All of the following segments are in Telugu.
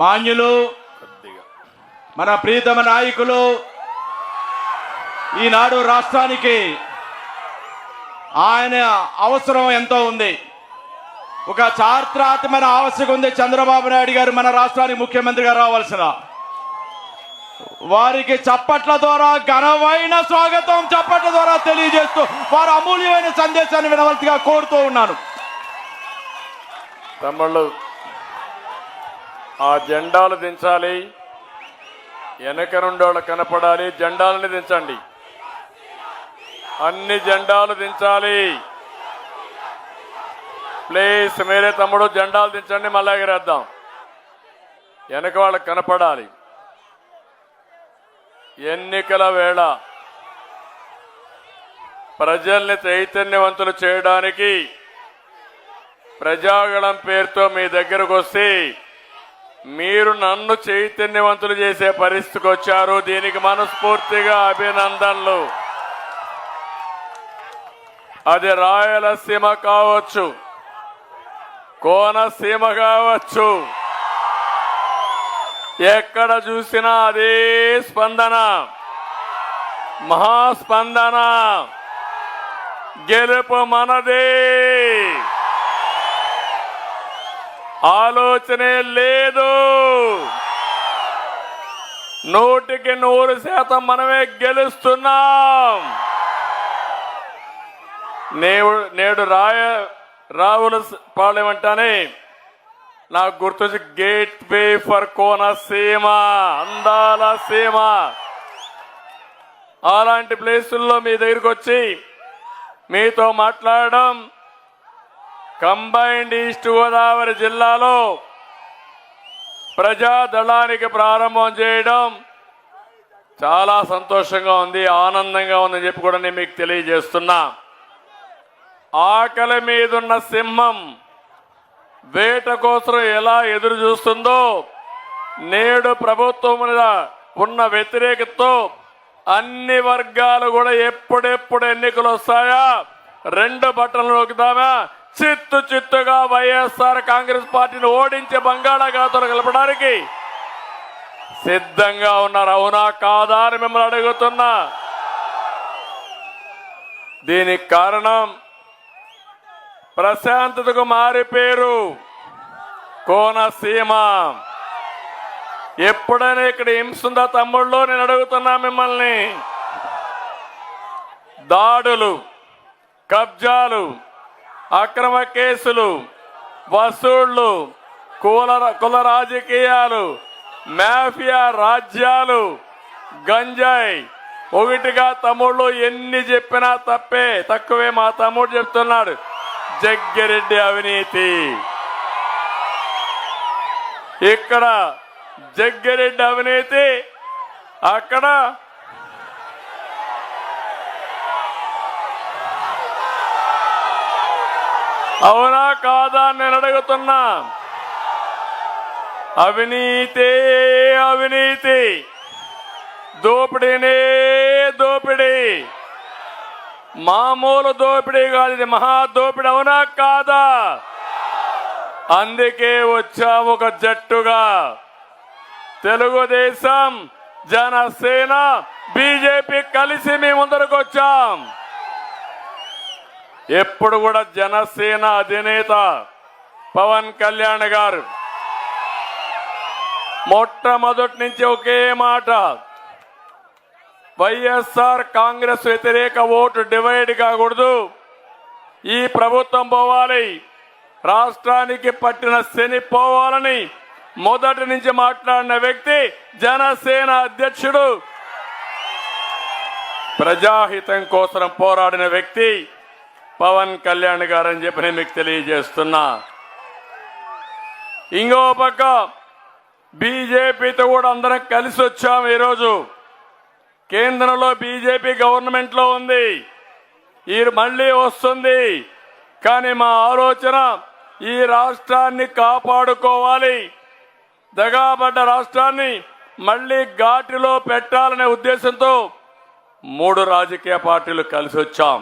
మాన్యులు, మన ప్రీతమ నాయకులు, ఈనాడు రాష్ట్రానికి ఆయన అవసరం ఎంతో ఉంది. ఒక చారిత్రాత్మకమైన ఆవశ్యకత ఉంది. చంద్రబాబు నాయుడు గారు మన రాష్ట్రానికి ముఖ్యమంత్రిగా రావాల్సిన వారికి చప్పట్ల ద్వారా ఘనమైన స్వాగతం చప్పట్ల ద్వారా తెలియజేస్తూ వారు అమూల్యమైన సందేశాన్ని వినవలసిగా కోరుతూ ఉన్నాను. తమ్ముళ్ళు, ఆ జెండాలు దించాలి, వెనక నుండోళ్ళు కనపడాలి. జెండాలని దించండి, అన్ని జెండాలు దించాలి. ప్లీజ్ మీరే తమ్ముడు జెండాలు దించండి, మళ్ళీ ఎగరేద్దాం. వెనక వాళ్ళకి కనపడాలి. ఎన్నికల వేళ ప్రజల్ని చైతన్యవంతులు చేయడానికి ప్రజాగళం పేరుతో మీ దగ్గరకు వస్తే మీరు నన్ను చైతన్యవంతులు చేసే పరిస్థితికి వచ్చారు. దీనికి మనస్ఫూర్తిగా అభినందనలు. అది రాయలసీమ కావచ్చు, కోనసీమ కావచ్చు, ఎక్కడ చూసినా అదే స్పందన, మహాస్పందన. గెలుపు మనదే, ఆలోచనే లేదు. 100% మనమే గెలుస్తున్నాం. నేడు రావులపాలెం అంటానే నాకు గుర్తొచ్చి గేట్ వే ఫర్ కోనసీమ, అందాల సీమ. అలాంటి ప్లేసుల్లో మీ దగ్గరికి వచ్చి మీతో మాట్లాడడం, కంబైన్డ్ ఈస్ట్ గోదావరి జిల్లాలో ప్రజాదళానికి ప్రారంభం చేయడం చాలా సంతోషంగా ఉంది, ఆనందంగా ఉందని చెప్పి కూడా నేను మీకు తెలియజేస్తున్నా. ఆకలి మీదున్న సింహం వేట కోసం ఎలా ఎదురు చూస్తుందో, నేడు ప్రభుత్వం మీద ఉన్న వ్యతిరేకతతో అన్ని వర్గాలు కూడా ఎప్పుడెప్పుడు ఎన్నికలు వస్తాయా 2 బట్టలు నొక్కుదామా, చిత్తుగా వైఎస్ఆర్ కాంగ్రెస్ పార్టీని ఓడించే బంగాళాఖాతంలో కలపడానికి సిద్ధంగా ఉన్నారు. అవునా కాదా అని మిమ్మల్ని అడుగుతున్నా. దీనికి కారణం ప్రశాంతతకు మారిపోయారు కోనసీమ. ఎప్పుడైనా ఇక్కడ హింసుందా తమ్ముళ్ళు? నేను అడుగుతున్నా మిమ్మల్ని. దాడులు, కబ్జాలు, అక్రమ కేసులు, వసూళ్లు, కుల రాజకీయాలు, మాఫియా రాజ్యాలు, గంజాయి, ఒకటిగా తమ్ముళ్ళు ఎన్ని చెప్పినా తక్కువే. మా తమ్ముడు చెప్తున్నాడు, జగ్గిరెడ్డి అవినీతి. ఇక్కడ జగ్గిరెడ్డి అవినీతి, అక్కడ అవునా కాదా నేను అడుగుతున్నా. అవినీతి, అవినీతి, దోపిడీనే దోపిడీ. మామూలు దోపిడీ కాదు, ఇది మహా దోపిడీ. అవునా కాదా? అందుకే వచ్చాము ఒక జట్టుగా. తెలుగుదేశం, జనసేన, బీజేపీ కలిసి మీ ముందరకు వచ్చాం. ఎప్పుడు కూడా జనసేన అధినేత పవన్ కళ్యాణ్ గారు మొట్టమొదటి నుంచి ఒకే మాట, వైఎస్ఆర్ కాంగ్రెస్ వ్యతిరేక ఓటు డివైడ్ కాకూడదు, ఈ ప్రభుత్వం పోవాలి, రాష్ట్రానికి పట్టిన శని పోవాలని మొదటి నుంచి మాట్లాడిన వ్యక్తి జనసేన అధ్యక్షుడు, ప్రజాహితం కోసం పోరాడిన వ్యక్తి పవన్ కళ్యాణ్ గారు అని చెప్పి నేను మీకు తెలియజేస్తున్నా. ఇంకో పక్క బీజేపీతో కూడా అందరం కలిసి వచ్చాము. ఈరోజు కేంద్రంలో బీజేపీ గవర్నమెంట్ లో ఉంది, ఈ మళ్ళీ వస్తుంది. కానీ మా ఆలోచన ఈ రాష్ట్రాన్ని కాపాడుకోవాలి, దగాబడ్డ రాష్ట్రాన్ని మళ్ళీ ఘాటిలో పెట్టాలనే ఉద్దేశంతో 3 రాజకీయ పార్టీలు కలిసి వచ్చాం.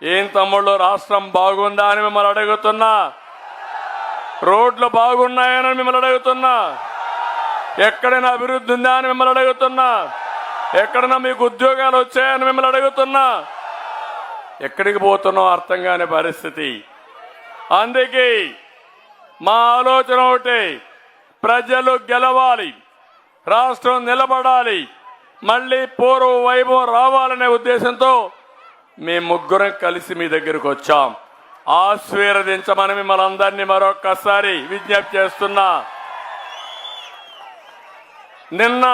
ఏం తమ్ముళ్ళు, రాష్ట్రం బాగుందా అని మిమ్మల్ని అడుగుతున్నా. రోడ్లు బాగున్నాయని మిమ్మల్ని అడుగుతున్నా. ఎక్కడైనా అభివృద్ధి ఉందా అని మిమ్మల్ని అడుగుతున్నా. ఎక్కడైనా మీకు ఉద్యోగాలు వచ్చాయని మిమ్మల్ని అడుగుతున్నా. ఎక్కడికి పోతున్నాం అర్థం కాని పరిస్థితి. అందుకే మా ఆలోచన ఒకటి, ప్రజలు గెలవాలి, రాష్ట్రం నిలబడాలి, మళ్ళీ పూర్వ వైభవం రావాలనే ఉద్దేశంతో మేము ముగ్గురం కలిసి మీ దగ్గరకు వచ్చాం. ఆశీర్వదించమని మిమ్మల్ని అందరినీ మరొక్కసారి విజ్ఞప్తి చేస్తున్నా. నిన్న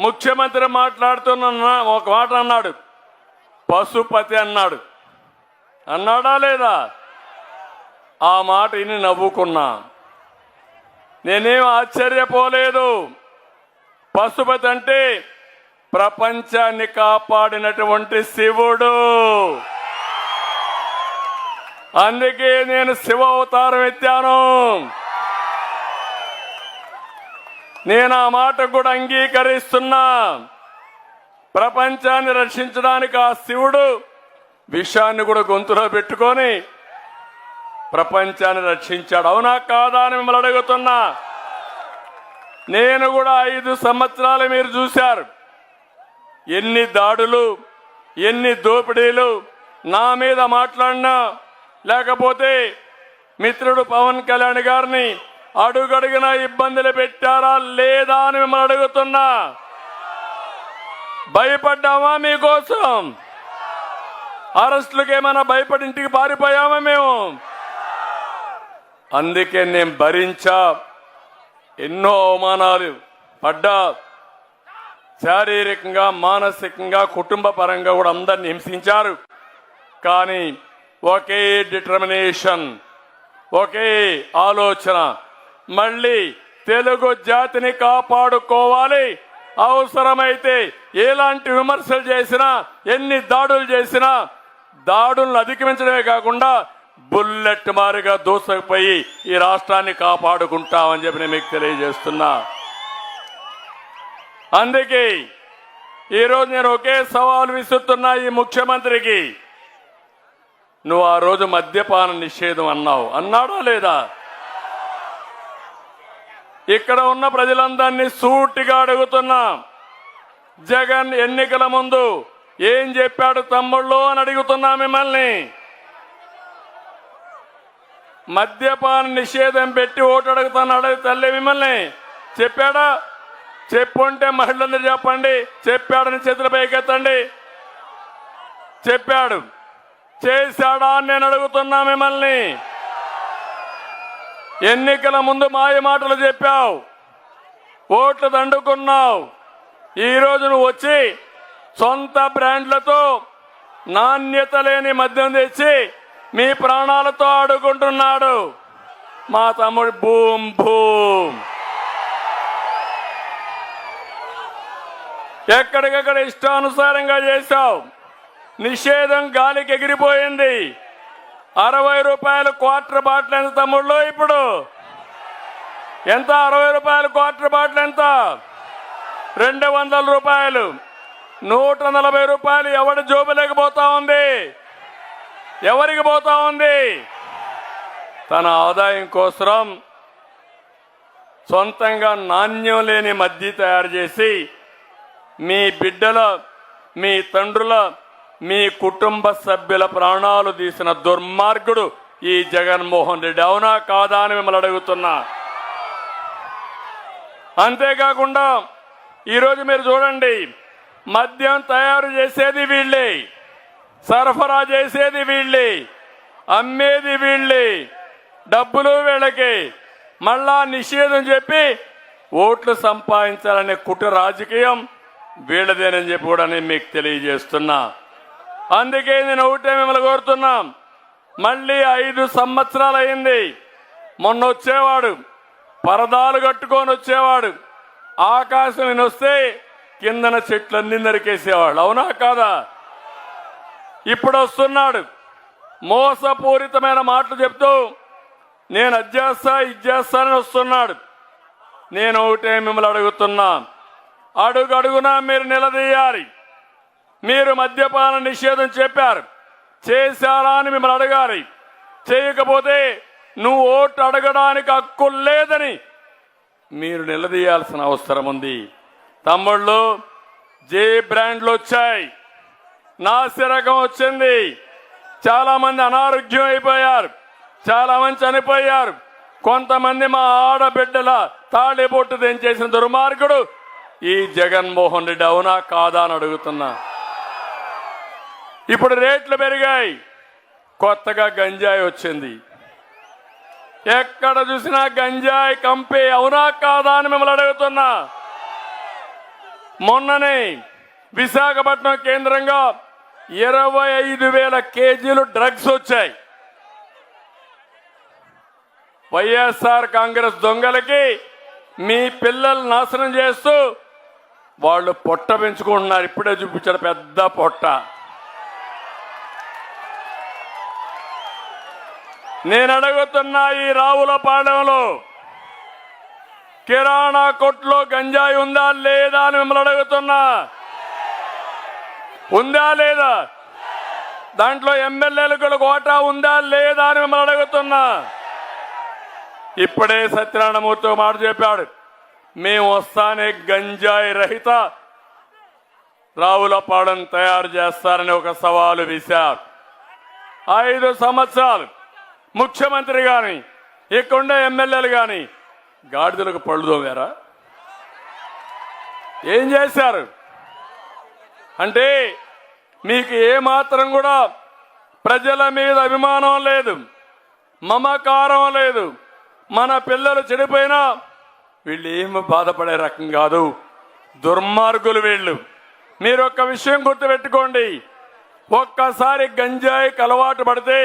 ముఖ్యమంత్రి మాట్లాడుతున్న ఒక మాట అన్నాడు, పశుపతి అన్నాడు. అన్నాడా లేదా? ఆ మాట విని నవ్వుకున్నా. నేనేం ఆశ్చర్యపోలేదు. పశుపతి అంటే ప్రపంచాన్ని కాపాడినటువంటి శివుడు. అందుకే నేను శివ అవతారం ఎత్తాను. నేను ఆ మాట కూడా అంగీకరిస్తున్నా. ప్రపంచాన్ని రక్షించడానికి ఆ శివుడు విషాన్ని కూడా గొంతులో పెట్టుకొని ప్రపంచాన్ని రక్షించాడు. అవునా కాదా అని మిమ్మల్ని అడుగుతున్నా. నేను కూడా 5 సంవత్సరాలు మీరు చూశారు. ఎన్ని దాడులు, ఎన్ని దోపిడీలు నా మీద మాట్లాడినా, లేకపోతే మిత్రుడు పవన్ కళ్యాణ్ గారిని అడుగడుగున ఇబ్బందులు పెట్టారా లేదా అని మిమ్మల్ని అడుగుతున్నా. భయపడ్డామా మీకోసం? అరెస్టులకు ఏమైనా భయపడి ఇంటికి పారిపోయామా మేము? అందుకే నేను భరించా. ఎన్నో అవమానాలు పడ్డా, శారీరకంగా, మానసికంగా, కుటుంబ పరంగా కూడా అందరిని హింసించారు. కానీ ఒకే డిటర్మినేషన్, ఒకే ఆలోచన, మళ్ళీ తెలుగు జాతిని కాపాడుకోవాలి. అవసరమైతే ఎలాంటి విమర్శలు చేసినా, ఎన్ని దాడులు చేసినా, దాడులను అధిగమించడమే కాకుండా బుల్లెట్ మారిగా దూసుకుపోయి ఈ రాష్ట్రాన్ని కాపాడుకుంటామని చెప్పి నేను మీకు తెలియజేస్తున్నా. అందుకే ఈరోజు నేను ఒకే సవాల్ విసురుతున్నా ఈ ముఖ్యమంత్రికి. నువ్వు ఆ రోజు మద్యపాన నిషేధం అన్నావు, అన్నాడా లేదా? ఇక్కడ ఉన్న ప్రజలందరినీ సూటిగా అడుగుతున్నా. జగన్ ఎన్నికల ముందు ఏం చెప్పాడు తమ్ముళ్ళు అని అడుగుతున్నా మిమ్మల్ని. మద్యపాన నిషేధం పెట్టి ఓటు అడుగుతున్నాడు తల్లి మిమ్మల్ని. చెప్పాడా? చెప్పుంటే మహిళలందరూ చెప్పండి. చెప్పాడని చేతులు పైకెత్తండి. చెప్పాడు. చేశాడా అని నేను అడుగుతున్నా మిమ్మల్ని. ఎన్నికల ముందు మాయ మాటలు చెప్పావు, ఓట్లు దండుకున్నావు. ఈరోజు నువ్వు వచ్చి సొంత బ్రాండ్లతో నాణ్యత లేని మద్యం తెచ్చి మీ ప్రాణాలతో ఆడుకుంటున్నాడు మా తమ్ముడు. భూమ్ భూమ్ ఎక్కడికక్కడ ఇష్టానుసారంగా చేశావు. నిషేధం గాలికి ఎగిరిపోయింది. 60 రూపాయలు క్వార్టర్ బాటిల్ ఎంత తమ్ముళ్ళు? ఇప్పుడు ఎంత? 60 రూపాయలు క్వార్టర్ బాటిల్ ఎంత? 200 రూపాయలు. 140 రూపాయలు ఎవడి జోబులోకి పోతా ఉంది? ఎవరికి పోతా ఉంది? తన ఆదాయం కోసం సొంతంగా నాణ్యం లేని మద్యం తయారు చేసి మీ బిడ్డల, మీ తండ్రుల, మీ కుటుంబ సభ్యుల ప్రాణాలు తీసిన దుర్మార్గుడు ఈ జగన్మోహన్ రెడ్డి. అవునా కాదా అని మిమ్మల్ని అడుగుతున్నా. అంతేకాకుండా ఈరోజు మీరు చూడండి, మద్యం తయారు చేసేది వీళ్ళే, సరఫరా చేసేది వీళ్ళే, అమ్మేది వీళ్ళే, డబ్బులు వీళ్ళకి. మళ్ళా నిషేధం చెప్పి ఓట్లు సంపాదించాలనే కుట్ర రాజకీయం వీళ్ళదేనని చెప్పి కూడా నేను మీకు తెలియజేస్తున్నా. అందుకే నేను ఒకటే మిమ్మల్ని కోరుతున్నాం. మళ్ళీ 5 సంవత్సరాలు అయింది. మొన్న వచ్చేవాడు, పరదాలు కట్టుకొని వచ్చేవాడు, ఆకాశం నేను వస్తే కిందన చెట్లన్నీ నరికేసేవాడు. అవునా కాదా? ఇప్పుడు వస్తున్నాడు, మోసపూరితమైన మాటలు చెప్తూ నేను అది చేస్తా, ఇది చేస్తానని వస్తున్నాడు. నేను ఒకటే మిమ్మల్ని అడుగుతున్నా, అడుగడుగునా మీరు నిలదీయాలి. మీరు మద్యపాన నిషేధం చెప్పారు, చేశారా అని మిమ్మల్ని అడగాలి. చేయకపోతే నువ్వు ఓటు అడగడానికి హక్కు లేదని మీరు నిలదీయాల్సిన అవసరం ఉంది. తమ్ముళ్ళు, జే బ్రాండ్లు వచ్చాయి, నాసిరకం వచ్చింది, చాలా మంది అనారోగ్యం అయిపోయారు, చాలా మంది చనిపోయారు. కొంతమంది మా ఆడబిడ్డల తాళిబొట్టు తెంచేసిన దుర్మార్గుడు ఈ జగన్మోహన్ రెడ్డి. అవునా కాదా అని అడుగుతున్నా. ఇప్పుడు రేట్లు పెరిగాయి, కొత్తగా గంజాయి వచ్చింది. ఎక్కడ చూసినా గంజాయి కంపే. అవునా కాదా అని మిమ్మల్ని అడుగుతున్నా. మొన్ననే విశాఖపట్నం కేంద్రంగా 25,000 కేజీలు డ్రగ్స్ వచ్చాయి. వైఎస్ఆర్ కాంగ్రెస్ దొంగలకి మీ పిల్లలు నాశనం చేస్తూ వాళ్ళు పొట్ట పెంచుకుంటున్నారు. ఇప్పుడే చూపించారు పెద్ద పొట్ట. నేను అడుగుతున్నా, ఈ రావులపాలెంలో కిరాణా కొట్లో గంజాయి ఉందా లేదా అని మిమ్మల్ని అడుగుతున్నా. ఉందా లేదా? దాంట్లో ఎమ్మెల్యేలకు కోటా ఉందా లేదా అని మిమ్మల్ని అడుగుతున్నా. ఇప్పుడే సత్యనారాయణమూర్తి మాట చెప్పాడు, మేము వస్తానే గంజాయి రహిత రావులపాలెం తయారు చేస్తారని ఒక సవాలు విశారు. 5 సంవత్సరాలు ముఖ్యమంత్రి గాని ఇక్కడుండే ఎమ్మెల్యేలు గాని గాడిదలకు పళ్ళు తోమారా? ఏం చేశారు? అంటే మీకు ఏమాత్రం కూడా ప్రజల మీద అభిమానం లేదు, మమకారం లేదు. మన పిల్లలు చెడిపోయినా వీళ్ళు ఏమి బాధపడే రకం కాదు, దుర్మార్గులు వీళ్ళు. మీరు ఒక్క విషయం గుర్తుపెట్టుకోండి, ఒక్కసారి గంజాయికి అలవాటు పడితే,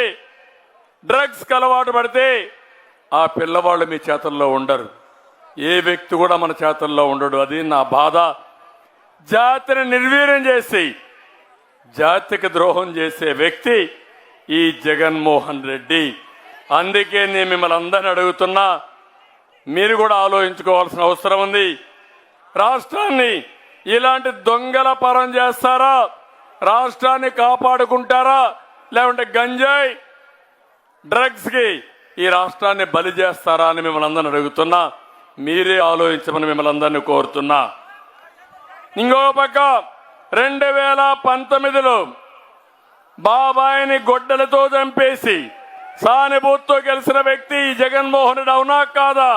డ్రగ్స్కి అలవాటు పడితే ఆ పిల్లవాళ్ళు మీ చేతుల్లో ఉండరు. ఏ వ్యక్తి కూడా మన చేతుల్లో ఉండడు. అది నా బాధ. జాతిని నిర్వీర్యం చేసి జాతికి ద్రోహం చేసే వ్యక్తి ఈ జగన్మోహన్ రెడ్డి. అందుకే నేను మిమ్మల్ని అందరిని అడుగుతున్నా, మీరు కూడా ఆలోచించుకోవాల్సిన అవసరం ఉంది. రాష్ట్రాన్ని ఇలాంటి దొంగల పరం చేస్తారా? రాష్ట్రాన్ని కాపాడుకుంటారా? లేకుంటే గంజాయి డ్రగ్స్ కి ఈ రాష్ట్రాన్ని బలి చేస్తారా అని మిమ్మల్ని అందరిని అడుగుతున్నా. మీరే ఆలోచించమని మిమ్మల్ని అందరినీ కోరుతున్నా. ఇంకో పక్క 2019లో బాబాయిని గొడ్డలతో చంపేసి సానుభూతితో గెలిచిన వ్యక్తి ఈ జగన్మోహన్ రెడ్డి. అవునా కాదా?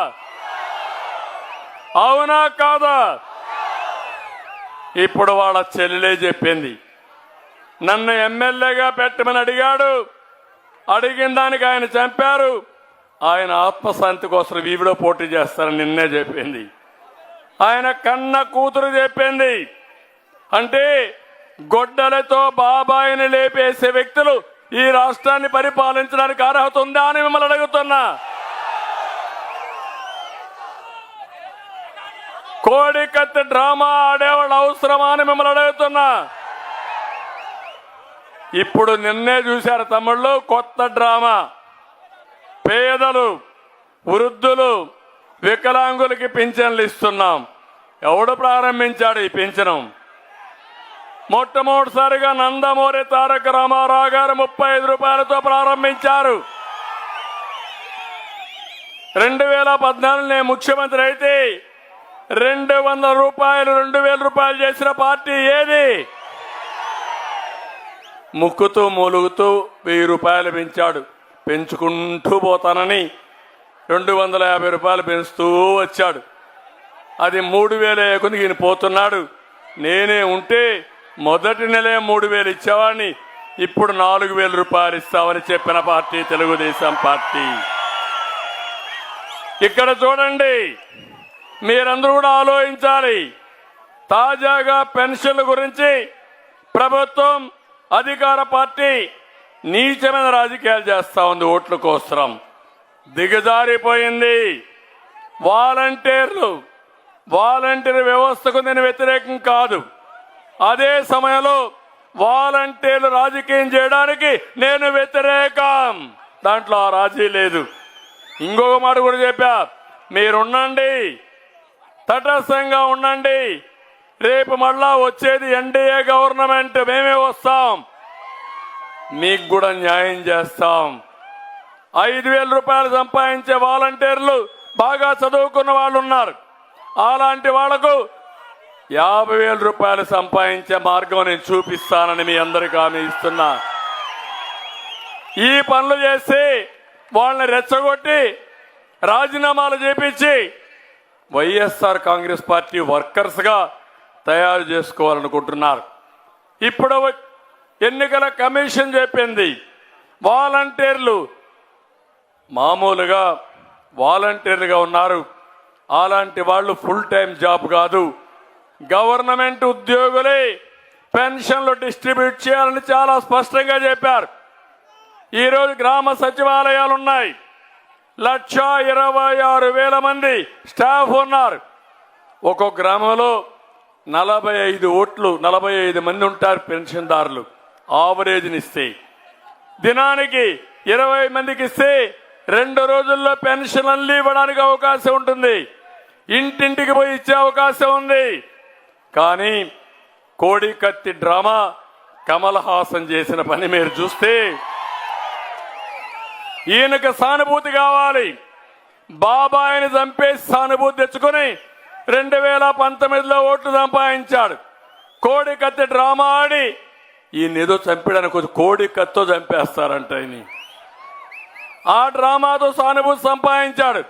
అవునా కాదా? ఇప్పుడు వాళ్ళ చెల్లెలే చెప్పింది, నన్ను ఎమ్మెల్యేగా పెట్టమని అడిగాడు, అడిగిన దానికి ఆయన చంపారు, ఆయన ఆత్మశాంతి కోసం వీవిలో పోటీ చేస్తారని నిన్నే చెప్పింది. ఆయన కన్న కూతురు చెప్పింది. అంటే గొడ్డలతో బాబాయిని లేపేసే వ్యక్తులు ఈ రాష్ట్రాన్ని పరిపాలించడానికి అర్హత ఉందా అని మిమ్మల్ని అడుగుతున్నా. కోడికత్తి డ్రామా ఆడేవాళ్ళు అవసరమా అని మిమ్మల్ని అడుగుతున్నా. ఇప్పుడు నిన్నే చూశారు తమ్ముళ్ళు, కొత్త డ్రామా. పేదలు, వృద్ధులు, వికలాంగులకి పింఛన్లు ఇస్తున్నాం. ఎవడు ప్రారంభించాడు ఈ పింఛనం? మొట్టమొదటిసారిగా నందమూరి తారక రామారావు గారు 35 రూపాయలతో ప్రారంభించారు. 2014 నేను ముఖ్యమంత్రి అయితే 200 రూపాయలు 2000 రూపాయలు చేసిన పార్టీ ఏది? ముక్కుతూ మూలుగుతూ 1000 రూపాయలు పెంచాడు. పెంచుకుంటూ పోతానని 250 రూపాయలు పెంచుతూ వచ్చాడు. అది 3000 అయ్యేకొందుకు ఈయన పోతున్నాడు. నేనే ఉంటే మొదటి నెలే 3000 ఇచ్చేవాడిని, ఇప్పుడు 4000 రూపాయలు ఇస్తామని చెప్పిన పార్టీ తెలుగుదేశం పార్టీ. ఇక్కడ చూడండి, మీరందరూ కూడా ఆలోచించాలి. తాజాగా పెన్షన్ల గురించి ప్రభుత్వం, అధికార పార్టీ నీచమైన రాజకీయాలు చేస్తా ఉంది. ఓట్ల కోసం దిగజారిపోయింది. వాలంటీర్ వ్యవస్థకు నేను వ్యతిరేకం కాదు. అదే సమయంలో వాలంటీర్లు రాజకీయం చేయడానికి నేను వ్యతిరేకం. దాంట్లో ఆ రాజీ లేదు. ఇంకొక మాట కూడా చెప్పా, మీరుండండి, తటస్థంగా ఉండండి. రేపు మళ్ళా వచ్చేది ఎన్డీఏ గవర్నమెంట్, మేమే వస్తాం, మీకు కూడా న్యాయం చేస్తాం. 5000 రూపాయలు సంపాదించే వాలంటీర్లు బాగా చదువుకున్న వాళ్ళు ఉన్నారు. అలాంటి వాళ్లకు 50,000 రూపాయలు సంపాదించే మార్గం నేను చూపిస్తానని మీ అందరికీ హామీ ఇస్తున్నా. ఈ పనులు చేసి వాళ్ళని రెచ్చగొట్టి రాజీనామాలు చేపించి వైఎస్ఆర్ కాంగ్రెస్ పార్టీ వర్కర్స్ గా తయారు చేసుకోవాలనుకుంటున్నారు. ఇప్పుడు ఎన్నికల కమిషన్ చెప్పింది వాలంటీర్లు మామూలుగా వాలంటీర్లుగా ఉన్నారు. అలాంటి వాళ్ళు ఫుల్ టైం జాబ్ కాదు, గవర్నమెంట్ ఉద్యోగులే పెన్షన్లు డిస్ట్రిబ్యూట్ చేయాలని చాలా స్పష్టంగా చెప్పారు. ఈరోజు గ్రామ సచివాలయాలు ఉన్నాయి. 1,26,000 మంది స్టాఫ్ ఉన్నారు. ఒక్కొక్క గ్రామంలో 45 మంది ఉంటారు పెన్షన్దారులు. ఆవరేజ్నిస్తే దినానికి 20 మందికి ఇస్తే 2 రోజుల్లో పెన్షన్ అల్లి ఇవ్వడానికి అవకాశం ఉంటుంది. ఇంటింటికి పోయి ఇచ్చే అవకాశం ఉంది. కానీ కోడి కత్తి డ్రామా కమల్ హాసన్ చేసిన పని మీరు చూస్తే ఈయనకు సానుభూతి కావాలి. బాబాయిని చంపేసి సానుభూతి తెచ్చుకుని 2019లో ఓట్లు సంపాదించాడు. కోడి కత్తి డ్రామా ఆడి ఈయన ఏదో చంపడానికి కోడి కత్తో చంపేస్తారంట. ఆ డ్రామాతో సానుభూతి సంపాదించాడు.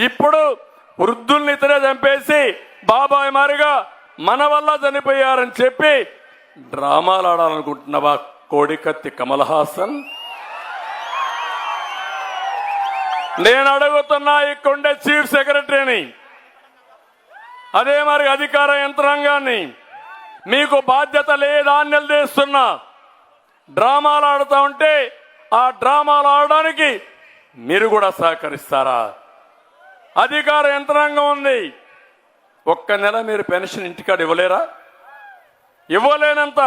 ఇప్పుడు వృద్ధుల్ని ఇతరే చంపేసి బాబాయ్ మారిగా మన వల్ల చనిపోయారని చెప్పి డ్రామాలు ఆడాలనుకుంటున్నావా కోడి కత్తి కమల్ హాసన్? నేను అడుగుతున్నా ఇక్కడుండే చీఫ్ సెక్రటరీని, అదే మరి అధికార యంత్రాంగాన్ని, మీకు బాధ్యత లేదా అని నిలదీస్తున్నా. డ్రామాలు ఆడుతూ ఉంటే ఆ డ్రామాలు ఆడడానికి మీరు కూడా సహకరిస్తారా? అధికార యంత్రాంగం ఉంది. ఒక్క నెల మీరు పెన్షన్ ఇంటికాడ ఇవ్వలేరా? ఇవ్వలేనంత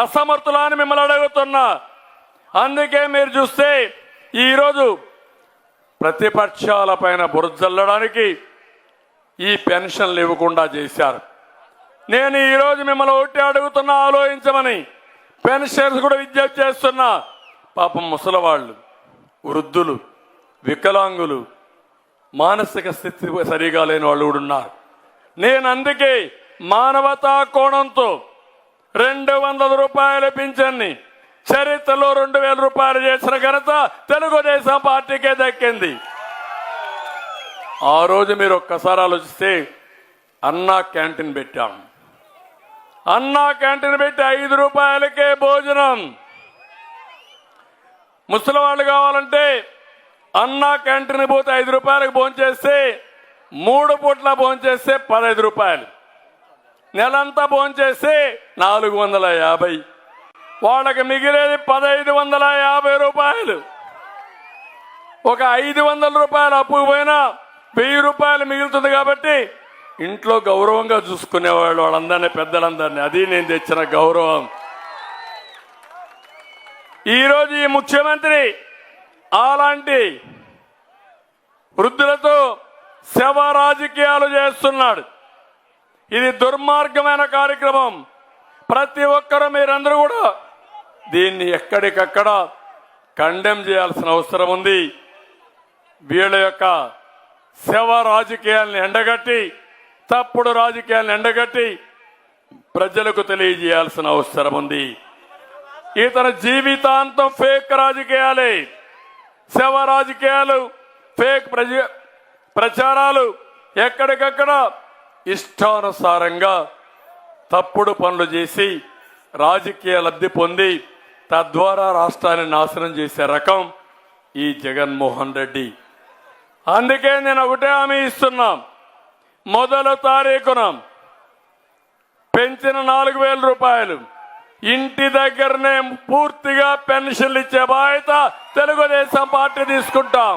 అసమర్థులని మిమ్మల్ని అడుగుతున్నా. అందుకే మీరు చూస్తే ఈరోజు ప్రతిపక్షాల పైన బురజల్లడానికి ఈ పెన్షన్లు ఇవ్వకుండా చేశారు. నేను ఈరోజు మిమ్మల్ని ఒకటి అడుగుతున్నా, ఆలోచించమని. పెన్షన్స్ కూడా విజ్ఞప్తి చేస్తున్నా. పాపం ముసలివాళ్ళు, వృద్ధులు, వికలాంగులు, మానసిక స్థితి సరిగా లేని వాళ్ళు కూడా ఉన్నారు. నేను అందుకే మానవతా కోణంతో 200 రూపాయల పింఛన్ని చరిత్రలో 2,000 రూపాయలు చేసిన ఘనత తెలుగుదేశం పార్టీకే దక్కింది. ఆ రోజు మీరు ఒక్కసారి ఆలోచిస్తే అన్నా క్యాంటీన్ పెట్టాం. అన్నా క్యాంటీన్ పెట్టి 5 రూపాయలకే భోజనం. ముసలి వాళ్ళు కావాలంటే అన్నా క్యాంటీన్ పోతే 5 రూపాయలకు భోంచేస్తే 3 పూట్ల భోంచేస్తే 15 రూపాయలు. నెలంతా భోంచేస్తే 450. వాళ్ళకి మిగిలేది 1,550 రూపాయలు. ఒక 500 రూపాయలు అప్పుకు పోయినా 1000 రూపాయలు మిగులుతుంది. కాబట్టి ఇంట్లో గౌరవంగా చూసుకునేవాళ్ళు వాళ్ళందరినీ, పెద్దలందరినీ. అది నేను తెచ్చిన గౌరవం. ఈరోజు ఈ ముఖ్యమంత్రి అలాంటి వృద్ధులతో శవ రాజకీయాలు చేస్తున్నాడు. ఇది దుర్మార్గమైన కార్యక్రమం. ప్రతి ఒక్కరూ మీరందరూ కూడా దీన్ని ఎక్కడికక్కడ కండెమ్ చేయాల్సిన అవసరం ఉంది. వీళ్ళ యొక్క శవ రాజకీయాలను ఎండగట్టి, తప్పుడు రాజకీయాలను ఎండగట్టి ప్రజలకు తెలియజేయాల్సిన అవసరం ఉంది. ఇతని జీవితాంతం ఫేక్ రాజకీయాలే, శవ రాజకీయాలు, ఫేక్ ప్రచారాలు, ఎక్కడికక్కడ ఇష్టానుసారంగా తప్పుడు పనులు చేసి రాజకీయ లబ్ధి పొంది తద్వారా రాష్ట్రాన్ని నాశనం చేసే రకం ఈ జగన్మోహన్ రెడ్డి. అందుకే నేను ఒకటే హామీ ఇస్తున్నా. మొదటి తారీఖున పెంచిన 4,000 రూపాయలు ఇంటి దగ్గరనే పూర్తిగా పెన్షన్లు ఇచ్చే బాధ్యత తెలుగుదేశం పార్టీ తీసుకుంటాం.